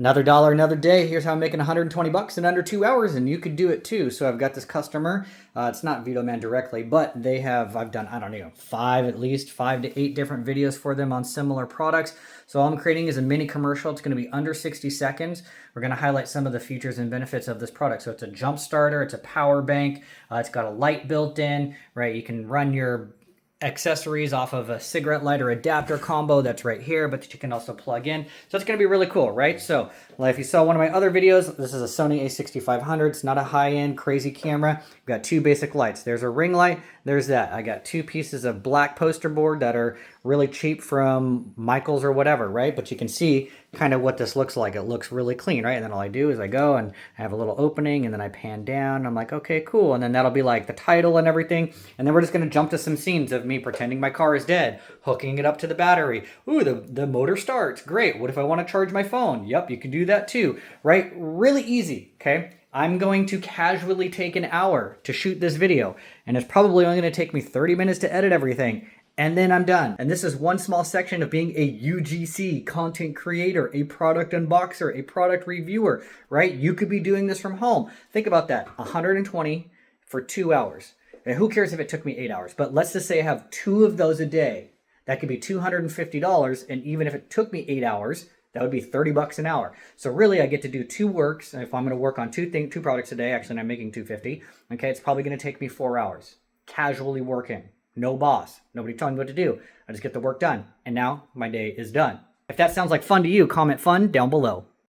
Another dollar, another day. Here's how I'm making 120 bucks in under 2 hours, and you could do it too. So I've got this customer. It's not Vito Man directly, but they have. I've done, I don't know, at least 5 to 8 different videos for them on similar products. So all I'm creating is a mini commercial. It's going to be under 60 seconds. We're going to highlight some of the features and benefits of this product. So it's a jump starter. It's a power bank. It's got a light built in. Right, you can run your accessories off of a cigarette lighter adapter combo that's right here, but you can also plug in. So it's going to be really cool, right? So like if you saw one of my other videos, this is a Sony a6500. It's not a high-end crazy camera. I've got 2 basic lights. There's a ring light. There's that. I got 2 pieces of black poster board that are really cheap from Michael's or whatever, right? But you can see kind of what this looks like. It looks really clean, right? And then all I do is I go and I have a little opening and then I pan down. I'm like, okay, cool. And then that'll be like the title and everything. And then we're just going to jump to some scenes of me pretending my car is dead, hooking it up to the battery. Ooh, the motor starts. Great. What if I want to charge my phone? Yep, you can do that too, right? Really easy, okay? I'm going to casually take an hour to shoot this video, and it's probably only going to take me 30 minutes to edit everything, and then I'm done. And this is one small section of being a UGC, content creator, a product unboxer, a product reviewer, right? You could be doing this from home. Think about that, 120 for 2 hours. And who cares if it took me 8 hours? But let's just say I have 2 of those a day. That could be $250, and even if it took me 8 hours, that would be 30 bucks an hour. So really I get to do 2 works. And if I'm going to work on 2 products a day, actually I'm making 250. Okay, it's probably going to take me 4 hours. Casually working. No boss. Nobody telling me what to do. I just get the work done. And now my day is done. If that sounds like fun to you, comment fun down below.